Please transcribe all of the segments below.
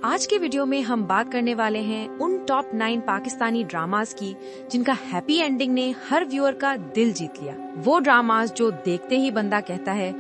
आज के वीडियो में हम बात करने वाले हैं उन टॉप 9 पाकिस्तानी ड्रामास की जिनका हैप्पी एंडिंग ने हर व्यूअर का दिल जीत लिया। वो ड्रामास जो देखते ही बंदा कहता है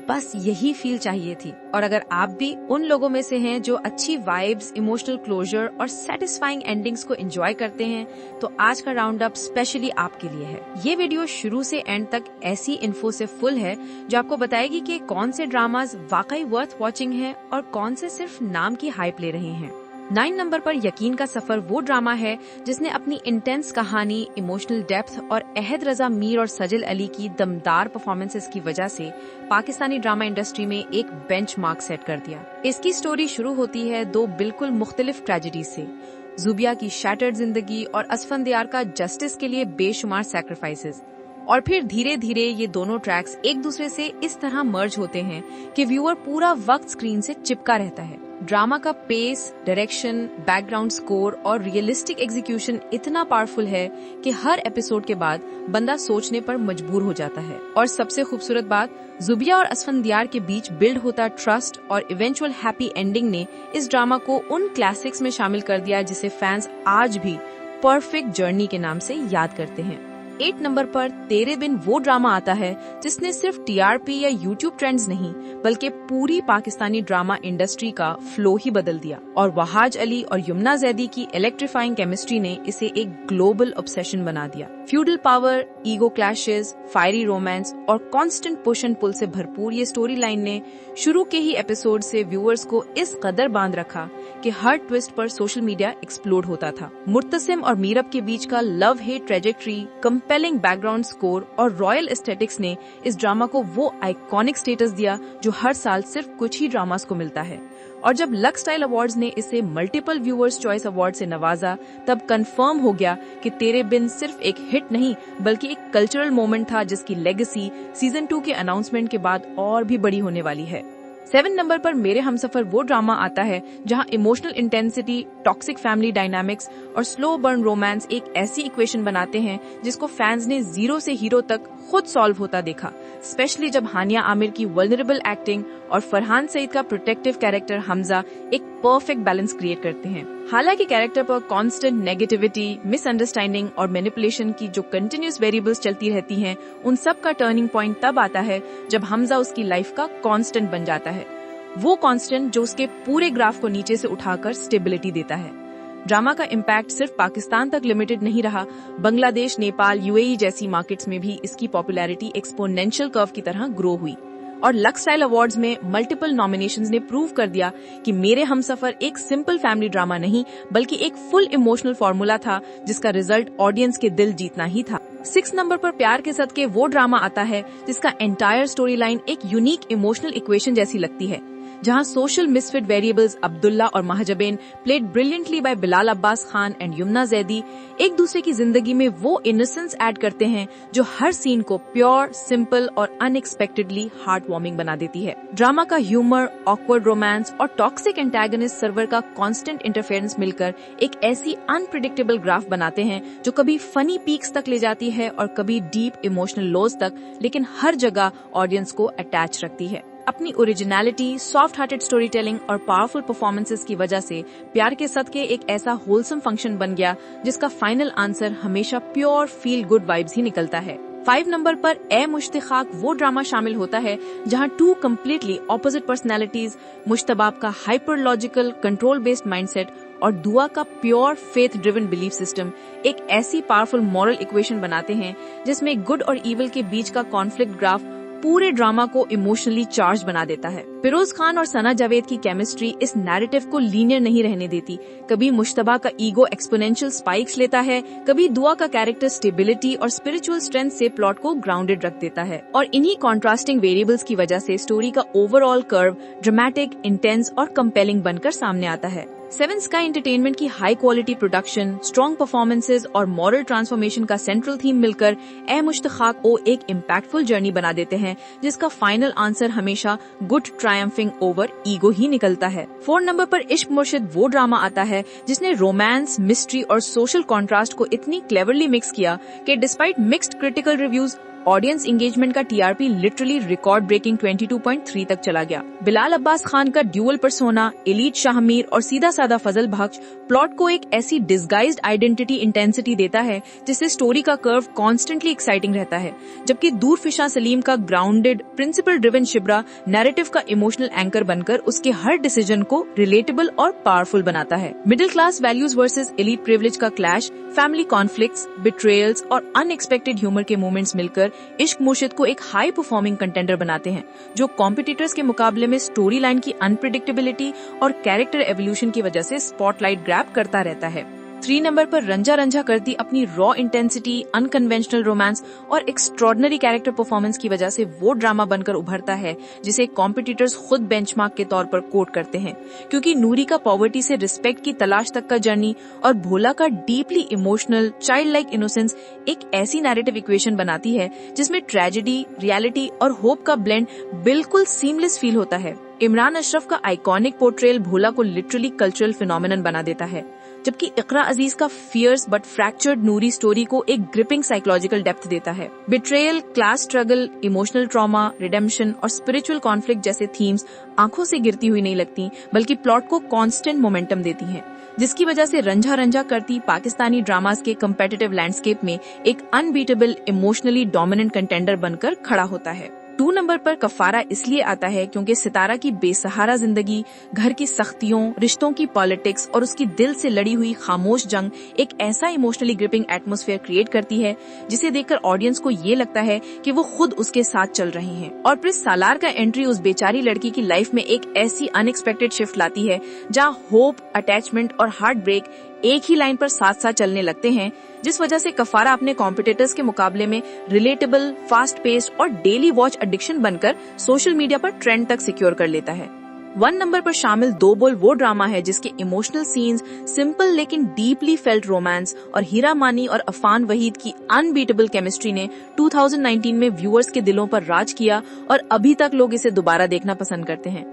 बस यही फील चाहिए थी। और अगर आप भी उन लोगों में से हैं जो अच्छी वाइब्स, इमोशनल क्लोजर और सेटिस्फाइंग एंडिंग्स को एंजॉय करते हैं, तो आज का राउंड अप स्पेशली आपके लिए है। ये वीडियो शुरू से एंड तक ऐसी इन्फो से फुल है जो आपको बताएगी कि कौन से ड्रामास वाकई वर्थ वॉचिंग हैं और कौन से सिर्फ नाम की हाइप ले रहे हैं। 9 नंबर पर यकीन का सफर वो ड्रामा है जिसने अपनी इंटेंस कहानी, इमोशनल डेप्थ और अहद रजा मीर और सजिल अली की दमदार परफॉर्मेंसेस की वजह से पाकिस्तानी ड्रामा इंडस्ट्री में एक बेंचमार्क सेट कर दिया। इसकी स्टोरी शुरू होती है दो बिल्कुल मुख्तलिफ ट्रेजेडीज से, जुबिया की शैटर्ड जिंदगी और असफंदियार का जस्टिस के लिए बेशुमार सैक्रिफाइसेस। और फिर धीरे धीरे ये दोनों ट्रैक्स एक दूसरे से इस तरह मर्ज होते हैं कि व्यूअर पूरा वक्त स्क्रीन से चिपका रहता है। ड्रामा का पेस, डायरेक्शन, बैकग्राउंड स्कोर और रियलिस्टिक एग्जीक्यूशन इतना पावरफुल है कि हर एपिसोड के बाद बंदा सोचने पर मजबूर हो जाता है। और सबसे खूबसूरत बात, जुबिया और असफंदियार के बीच बिल्ड होता ट्रस्ट और इवेंचुअल हैप्पी एंडिंग ने इस ड्रामा को उन क्लासिक्स में शामिल कर दिया जिसे फैंस आज भी परफेक्ट जर्नी के नाम से याद करते हैं। 8 नंबर पर तेरे बिन वो ड्रामा आता है जिसने सिर्फ टीआरपी या यूट्यूब ट्रेंड्स नहीं बल्कि पूरी पाकिस्तानी ड्रामा इंडस्ट्री का फ्लो ही बदल दिया। और वहाज अली और यमुना जैदी की इलेक्ट्रीफाइंग केमिस्ट्री ने इसे एक ग्लोबल ऑब्सेशन बना दिया। Feudal power, ego clashes, fiery romance और कांस्टेंट पुश एंड पुल से भरपूर ये स्टोरी लाइन ने शुरू के ही एपिसोड से व्यूअर्स को इस कदर बांध रखा कि हर ट्विस्ट पर सोशल मीडिया एक्सप्लोड होता था। मुर्तसिम और मीरब के बीच का love hate trajectory, compelling background score और रॉयल एस्थेटिक्स ने इस ड्रामा को वो आइकॉनिक स्टेटस दिया जो हर साल सिर्फ कुछ ही ड्रामास को मिलता है। और जब लक्स स्टाइल अवार्ड्स ने इसे मल्टीपल व्यूअर्स चॉइस अवार्ड से नवाजा, तब कंफर्म हो गया कि तेरे बिन सिर्फ एक हिट नहीं बल्कि एक कल्चरल मोमेंट था जिसकी लेगेसी सीजन 2 के अनाउंसमेंट के बाद और भी बड़ी होने वाली है। 7 नंबर पर मेरे हमसफर वो ड्रामा आता है जहां emotional intensity, toxic family dynamics और स्लो बर्न रोमांस एक ऐसी इक्वेशन बनाते हैं जिसको फैंस ने जीरो से हीरो तक खुद सॉल्व होता देखा, स्पेशली जब हानिया आमिर की वल्नरेबल एक्टिंग और फरहान सईद का प्रोटेक्टिव कैरेक्टर हमजा एक परफेक्ट बैलेंस क्रिएट करते हैं। हालांकि कैरेक्टर पर कांस्टेंट नेगेटिविटी, मिसअंडरस्टैंडिंग और मैनिपुलेशन की जो कंटिन्यूस वेरिएबल्स चलती रहती हैं, उन सब का टर्निंग पॉइंट तब आता है जब हमजा उसकी लाइफ का कांस्टेंट बन जाता है, वो कांस्टेंट जो उसके पूरे ग्राफ को नीचे से उठाकर स्टेबिलिटी देता है। ड्रामा का इम्पैक्ट सिर्फ पाकिस्तान तक लिमिटेड नहीं रहा, बांग्लादेश, नेपाल, यूएई जैसी मार्केट्स में भी इसकी पॉपुलैरिटी एक्सपोनेंशियल कर्व की तरह ग्रो हुई। और लक्स स्टाइल अवार्ड्स में मल्टीपल नॉमिनेशंस ने प्रूव कर दिया कि मेरे हमसफर एक सिंपल फैमिली ड्रामा नहीं बल्कि एक फुल इमोशनल फॉर्मूला था जिसका रिजल्ट ऑडियंस के दिल जीतना ही था। 6 नंबर पर प्यार के सदके वो ड्रामा आता है जिसका एंटायर स्टोरी लाइन एक यूनिक इमोशनल इक्वेशन जैसी लगती है, जहां सोशल मिसफिट वेरिएबल्स अब्दुल्ला और Mahjabeen, played brilliantly by Bilal Abbas Khan and Yumna Zaidi, एक दूसरे की जिंदगी में वो इनोसेंस ऐड करते हैं जो हर सीन को प्योर, सिंपल और अनएक्सपेक्टेडली हार्ट वार्मिंग बना देती है। ड्रामा का ह्यूमर, ऑकवर्ड रोमांस और टॉक्सिक एंटागनिस्ट सर्वर का कांस्टेंट इंटरफेरेंस मिलकर एक ऐसी अनप्रिडिक्टेबल ग्राफ बनाते हैं जो कभी फनी पीक्स तक ले जाती है और कभी डीप इमोशनल लोज तक, लेकिन हर जगह ऑडियंस को अटैच रखती है। अपनी originality, soft hearted story telling और पावरफुल परफॉर्मेंसेस की वजह से प्यार के सदके एक ऐसा होलसम फंक्शन बन गया जिसका फाइनल आंसर हमेशा प्योर फील गुड वाइब्स ही निकलता है। 5 नंबर पर ए मुश्तिखाक वो ड्रामा शामिल होता है जहां 2 कम्प्लीटली ऑपोजिट पर्सनैलिटीज, मुश्तबाब का hyper logical control based mindset और दुआ का pure faith driven belief system एक ऐसी पावरफुल मॉरल इक्वेशन बनाते हैं जिसमें गुड और इविल के बीच का कॉन्फ्लिक्ट ग्राफ पूरे ड्रामा को इमोशनली चार्ज बना देता है। फिरोज खान और सना जावेद की केमिस्ट्री इस नैरेटिव को लीनियर नहीं रहने देती। कभी मुश्तबा का ईगो एक्सपोनेंशियल स्पाइक्स लेता है, कभी दुआ का कैरेक्टर स्टेबिलिटी और स्पिरिचुअल स्ट्रेंथ से प्लॉट को ग्राउंडेड रख देता है। और इन्हीं कॉन्ट्रास्टिंग वेरिएबल्स की वजह से स्टोरी का ओवरऑल कर्व ड्रामेटिक, इंटेंस और कंपेलिंग बनकर सामने आता है। 7 स्काई एंटरटेनमेंट की high quality production, strong performances और मॉरल ट्रांसफॉर्मेशन का सेंट्रल थीम मिलकर ए मुश्तखाक को एक इम्पैक्टफुल जर्नी बना देते हैं जिसका फाइनल आंसर हमेशा गुड ट्रायम्फिंग ओवर ईगो ही निकलता है। 4 नंबर पर इश्क मुर्शिद वो ड्रामा आता है जिसने रोमांस, मिस्ट्री और सोशल कॉन्ट्रास्ट को इतनी क्लेवरली मिक्स किया कि despite mixed critical reviews audience engagement का टीआरपी लिटरली रिकॉर्ड ब्रेकिंग 22.3 तक चला गया। बिलाल अब्बास खान का ड्यूअल पर्सोना, एलीट शाहमीर और सीधा साधा फजल बख्श प्लॉट को एक ऐसी डिस्गाइज्ड आइडेंटिटी इंटेंसिटी देता है जिससे स्टोरी का कर्व कॉन्स्टेंटली एक्साइटिंग रहता है, जबकि दूरफिशा सलीम का ग्राउंडेड प्रिंसिपल ड्रिवन शिब्रा नैरेटिव का इमोशनल एंकर बनकर उसके हर डिसीजन को रिलेटेबल और पावरफुल बनाता है। Middle class values versus elite privilege का क्लैश, फैमिली कॉन्फ्लिक्ट्स, बिट्रेयल्स और अनएक्सपेक्टेड ह्यूमर के मोमेंट्स मिलकर इश्क मुर्शिद को एक हाई परफॉर्मिंग कंटेंडर बनाते हैं, जो कॉम्पिटिटर्स के मुकाबले में स्टोरी लाइन की अनप्रेडिक्टेबिलिटी और कैरेक्टर एवोल्यूशन की वजह से स्पॉटलाइट ग्रैब करता रहता है। 3 नंबर पर रंजा रंजा करती अपनी रॉ इंटेंसिटी, अनकन्वेंशनल रोमांस और एक्स्ट्रॉर्डनरी कैरेक्टर परफॉर्मेंस की वजह से वो ड्रामा बनकर उभरता है जिसे कॉम्पिटिटर्स खुद बेंचमार्क के तौर पर कोट करते हैं, क्योंकि नूरी का पॉवर्टी से रिस्पेक्ट की तलाश तक का जर्नी और भोला का deeply emotional child like innocence एक ऐसी नैरेटिव इक्वेशन बनाती है जिसमें ट्रेजेडी, रियलिटी और होप का ब्लेंड बिल्कुल सीमलेस फील होता है। इमरान अशरफ का आइकॉनिक पोर्ट्रेयल भोला को लिटरली कल्चरल फिनोमिनन बना देता है, जबकि इकरा अजीज का fierce but fractured Noori story को एक ग्रिपिंग साइकोलॉजिकल डेप्थ देता है। Betrayal, class struggle, emotional trauma, redemption और स्पिरिचुअल कॉन्फ्लिक्ट जैसे थीम्स आंखों से गिरती हुई नहीं लगती, बल्कि प्लॉट को कांस्टेंट मोमेंटम देती हैं, जिसकी वजह से रंझा रंझा करती पाकिस्तानी ड्रामास के कम्पिटिटिव लैंडस्केप में एक अनबीटेबल इमोशनली डोमिनेंट कंटेंडर बनकर खड़ा होता है। 2 नंबर पर कफारा इसलिए आता है क्योंकि सितारा की बेसहारा जिंदगी, घर की सख्तियों, रिश्तों की पॉलिटिक्स और उसकी दिल से लड़ी हुई खामोश जंग एक ऐसा इमोशनली ग्रिपिंग एटमॉस्फेयर क्रिएट करती है जिसे देखकर ऑडियंस को ये लगता है कि वो खुद उसके साथ चल रहे हैं। और प्रिंस सालार का एंट्री उस बेचारी लड़की की लाइफ में एक ऐसी अनएक्सपेक्टेड शिफ्ट लाती है जहाँ होप, अटैचमेंट और हार्ट ब्रेक एक ही लाइन पर साथ साथ चलने लगते हैं, जिस वजह से कफारा अपने कॉम्पिटिटर्स के मुकाबले में रिलेटेबल, फास्ट पेस्ड और डेली वॉच एडिक्शन बनकर सोशल मीडिया पर ट्रेंड तक सिक्योर कर लेता है। 1 नंबर पर शामिल दो बोल वो ड्रामा है जिसके इमोशनल सीन्स, सिंपल लेकिन डीपली फेल्ट रोमांस और हीरा मानी और अफान वहीद की अनबीटेबल केमिस्ट्री ने 2019 में व्यूअर्स के दिलों पर राज किया और अभी तक लोग इसे दोबारा देखना पसंद करते हैं।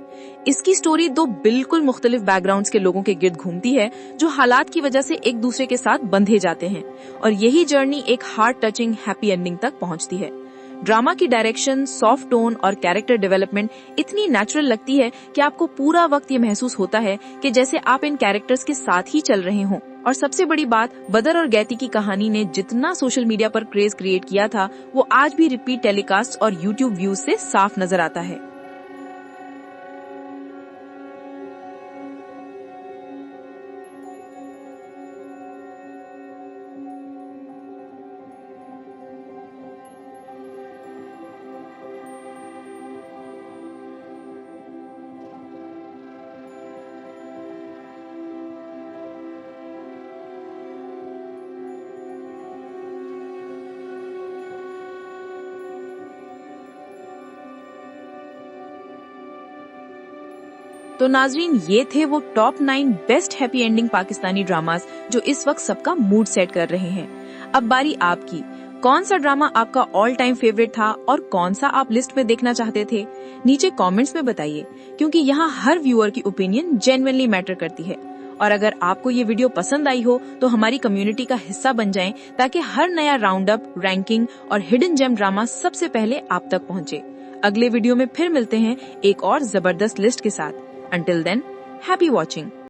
इसकी स्टोरी 2 बिल्कुल मुख्तलिफ बैकग्राउंड्स के लोगों के गिर्द घूमती है जो हालात की वजह से एक दूसरे के साथ बंधे जाते हैं, और यही जर्नी एक हार्ट टचिंग हैप्पी एंडिंग तक पहुंचती है। ड्रामा की डायरेक्शन, सॉफ्ट टोन और कैरेक्टर डेवलपमेंट इतनी नेचुरल लगती है कि आपको पूरा वक्त ये महसूस होता है कि जैसे आप इन कैरेक्टर्स के साथ ही चल रहे हों। और सबसे बड़ी बात, बदर और गैती की कहानी ने जितना सोशल मीडिया पर क्रेज क्रिएट किया था वो आज भी रिपीट टेलीकास्ट और यूट्यूब व्यूज से साफ नजर आता है। तो नाजरीन, ये थे वो top 9 best happy ending Pakistani dramas जो इस वक्त सबका मूड सेट कर रहे हैं। अब बारी आपकी, कौन सा ड्रामा आपका ऑल टाइम फेवरेट था और कौन सा आप लिस्ट में देखना चाहते थे? नीचे कमेंट्स में बताइए, क्योंकि यहाँ हर व्यूअर की ओपिनियन जेन्युइनली मैटर करती है। और अगर आपको ये वीडियो पसंद आई हो तो हमारी कम्युनिटी का हिस्सा बन जाएं, ताकि हर नया राउंड अप, रैंकिंग और हिडन जेम ड्रामा सबसे पहले आप तक पहुँचे। अगले वीडियो में फिर मिलते हैं एक और जबरदस्त लिस्ट के साथ। Until then, happy watching.